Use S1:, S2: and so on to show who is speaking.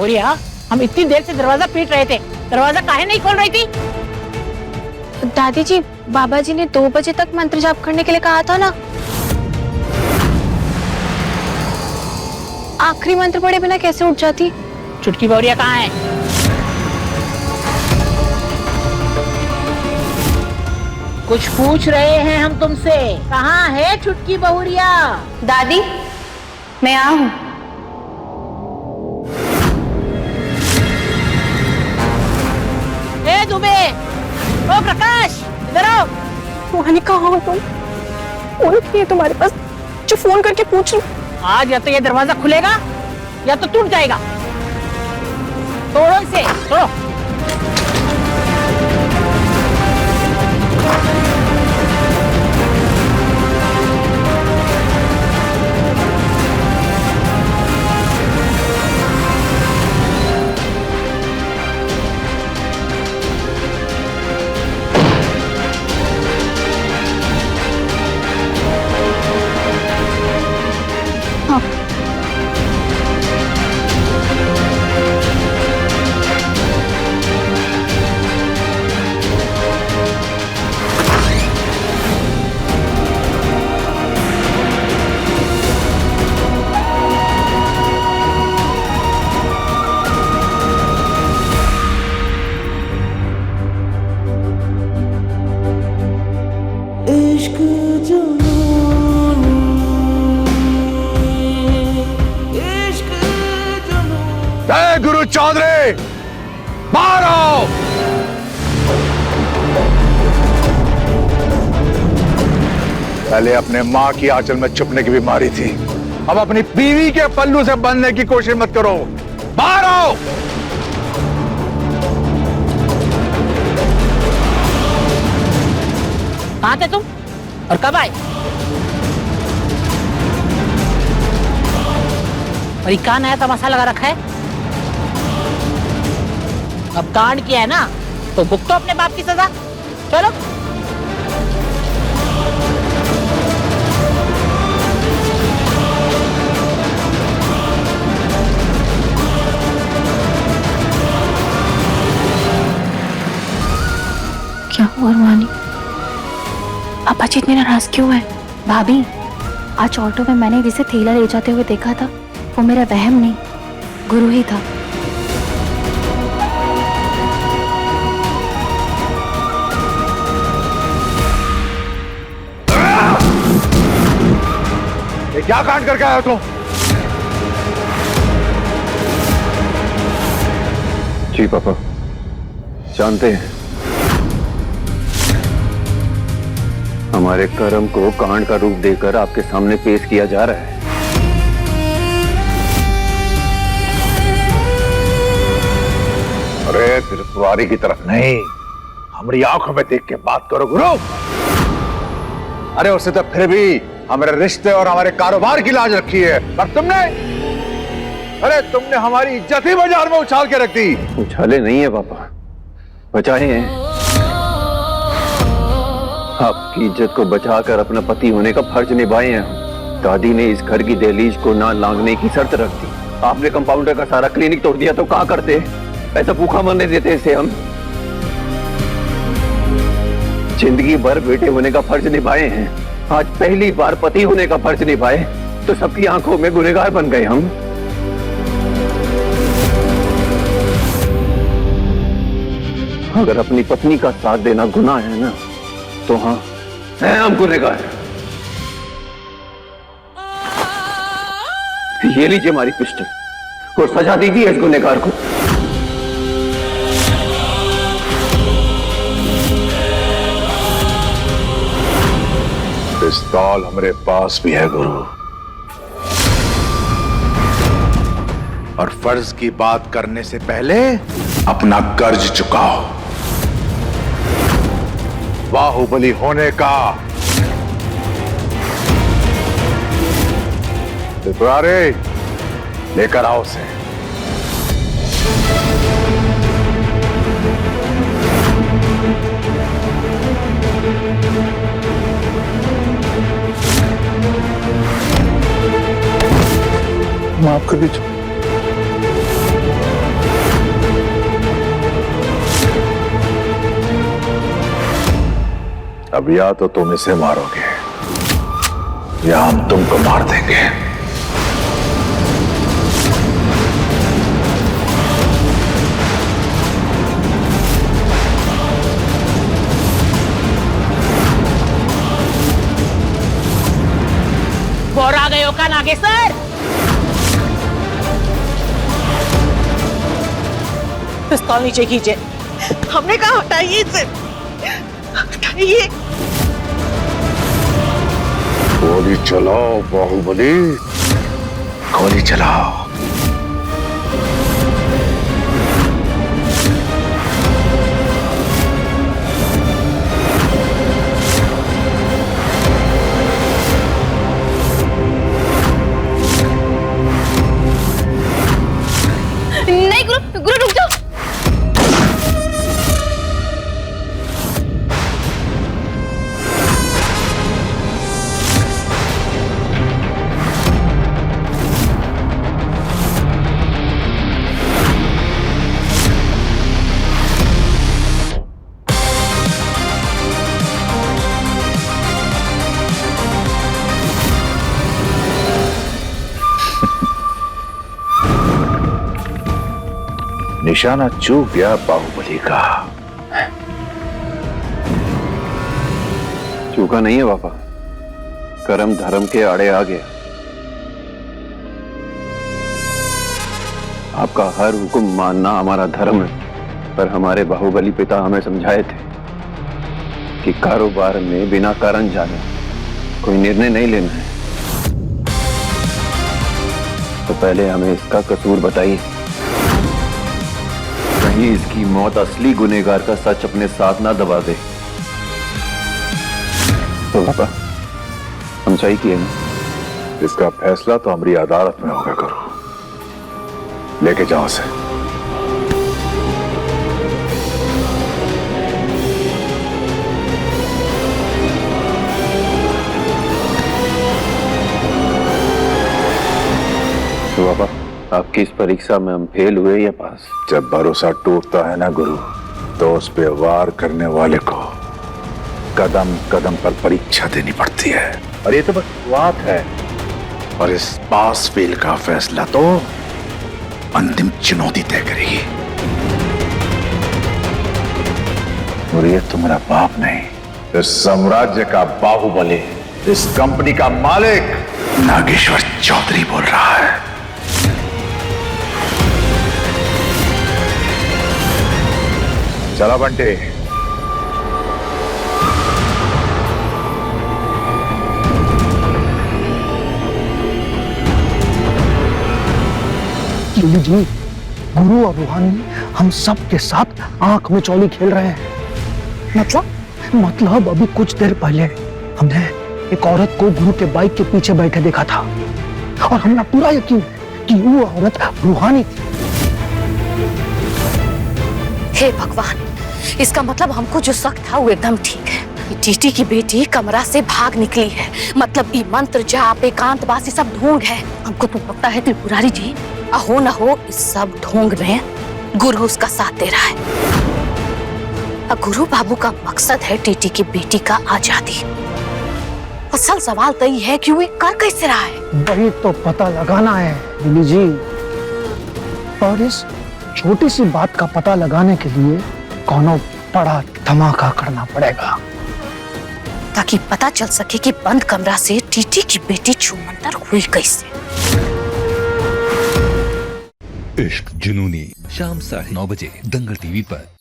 S1: बहुरिया, हम इतनी देर से दरवाजा पीट रहे थे, दरवाजा काहे नहीं खोल रही थी?
S2: दादी जी, बाबा जी ने 2 बजे तक मंत्र जाप करने के लिए कहा था ना। आखिरी मंत्र पढ़े बिना कैसे उठ जाती?
S1: चुटकी बहुरिया कहाँ है? कुछ पूछ रहे हैं हम तुमसे, कहाँ है चुटकी बहुरिया?
S2: दादी, मैं आ हूँ।
S1: ए दुबे, ओ प्रकाश, इधर आओ।
S2: वहां कहाँ हो तुम? फोन नहीं है तुम्हारे पास जो फोन करके पूछ लूं?
S1: आज या तो ये दरवाजा खुलेगा या तो टूट जाएगा। तोड़ो इसे, तोड़ो।
S3: जय गुरु चौधरी, बाहर आओ। पहले अपने माँ की आंचल में छुपने की बीमारी थी, अब अपनी बीवी के पल्लू से बंधने की कोशिश मत करो। बाहर आओ।
S1: कहाँ थे तुम और कब आए? और ये कहाँ नया तमाशा लगा रखा है? अब कांड किया है ना, तो भुगतो अपने बाप की सजा। चलो।
S2: क्या हुआ रुहानी? पापा जी इतने नाराज क्यों है?
S4: भाभी, आज ऑटो में मैंने जिसे थैला ले जाते हुए देखा था, वो मेरा वहम नहीं, गुरु ही था।
S3: ये क्या कांड करके आया तुम?
S5: जी पापा, जानते हैं हमारे कर्म को कांड का रूप देकर आपके सामने पेश किया जा रहा है।
S3: अरे त्रिपुरारी की तरफ नहीं, हमारी आंखों में देख के बात करो गुरु। अरे उससे तो फिर भी हमारे रिश्ते और हमारे कारोबार की लाज रखी है, पर तुमने हमारी इज्जत ही बाजार में उछाल के रख दी।
S5: उछाले नहीं है पापा, बचाए हैं। आपकी इज्जत को बचाकर अपना पति होने का फर्ज निभाए हैं। दादी ने इस घर की दहलीज को ना लांघने की शर्त रख दी। आपने कंपाउंडर का सारा क्लिनिक तोड़ दिया तो क्या करते? ऐसा भूखा मरने देते इसे हम? जिंदगी भर बेटे होने का फर्ज निभाए हैं, आज पहली बार पति होने का फर्ज निभाए तो सबकी आंखों में गुनहगार बन गए हम। अगर अपनी पत्नी का साथ देना गुनाह है ना, तो हाँ, हैं हम गुनहगार। ये लीजिए हमारी पिस्टल और सजा दीजिए इस गुनहगार को।
S3: पिस्तौल हमारे पास भी है गुरु, और फर्ज की बात करने से पहले अपना कर्ज चुकाओ। बाहुबली होने का त्रिपुरारी, लेकर आओ उसे। माफ कर दीजिए। अब या तो तुम इसे मारोगे या हम तुमको मार देंगे।
S1: और आ गए हो का नागेश्वर? पिस्तौल नीचे कीजिए। हमने कहा हटाइए इसे, हटाइए।
S3: गोली चलाओ बाहुबली, गोली चलाओ।
S2: नहीं गुरु, गुरु रुक जाओ।
S3: निशाना चूक गया बाहुबली का।
S5: चूका नहीं है पापा, कर्म धर्म के आड़े आ गया। आपका हर हुक्म मानना हमारा धर्म है, पर हमारे बाहुबली पिता हमें समझाए थे कि कारोबार में बिना कारण जाने कोई निर्णय नहीं लेना है। तो पहले हमें इसका कसूर बताइए, कहीं इसकी मौत असली गुनहगार का सच अपने साथ ना दबा दे। तो पापा हम सही किए ना?
S3: इसका फैसला तो हमारी अदालत में होगा। करो, लेके जाओ से।
S5: तो पापा आपकी इस परीक्षा में हम फेल हुए या पास?
S3: जब भरोसा टूटता है ना गुरु, तो उस पे वार करने वाले को कदम कदम पर परीक्षा देनी पड़ती है। और ये तो बस बात है, और इस पास फेल का फैसला तो अंतिम चुनौती तय करेगी। और ये तो मेरा बाप नहीं, इस साम्राज्य का बाहुबली, इस कंपनी का मालिक नागेश्वर चौधरी बोल रहा है। चला बंटे।
S6: जी जी, गुरु और रूहानी हम सब के साथ आंख में चौली खेल रहे हैं। मतलब अभी कुछ देर पहले हमने एक औरत को गुरु के बाइक के पीछे बैठे देखा था, और हमें पूरा यकीन है कि वो औरत रूहानी थी।
S7: हे भगवान, इसका मतलब हमको जो शक था वो एकदम ठीक है। टीटी की बेटी कमरा से भाग निकली है, मतलब ये मंत्र जाप एकांतवासी सब ढोंग है। हमको तो लगता है त्रिपुरारी जी हो न हो इस सब ढोंग में गुरु उसका साथ दे रहा है। और गुरु बाबू का मकसद है टीटी की बेटी का आजादी। असल सवाल तो ये है कि वो कर कैसे रहा है।
S6: वही तो पता लगाना है लिली जी, और इस छोटी सी बात का पता लगाने के लिए कोनो बड़ा धमाका करना पड़ेगा,
S7: ताकि पता चल सके कि बंद कमरा से टीटी की बेटी छूमंतर हुई कैसे।
S8: इश्क जुनूनी शाम 9:30 दंगल टीवी पर।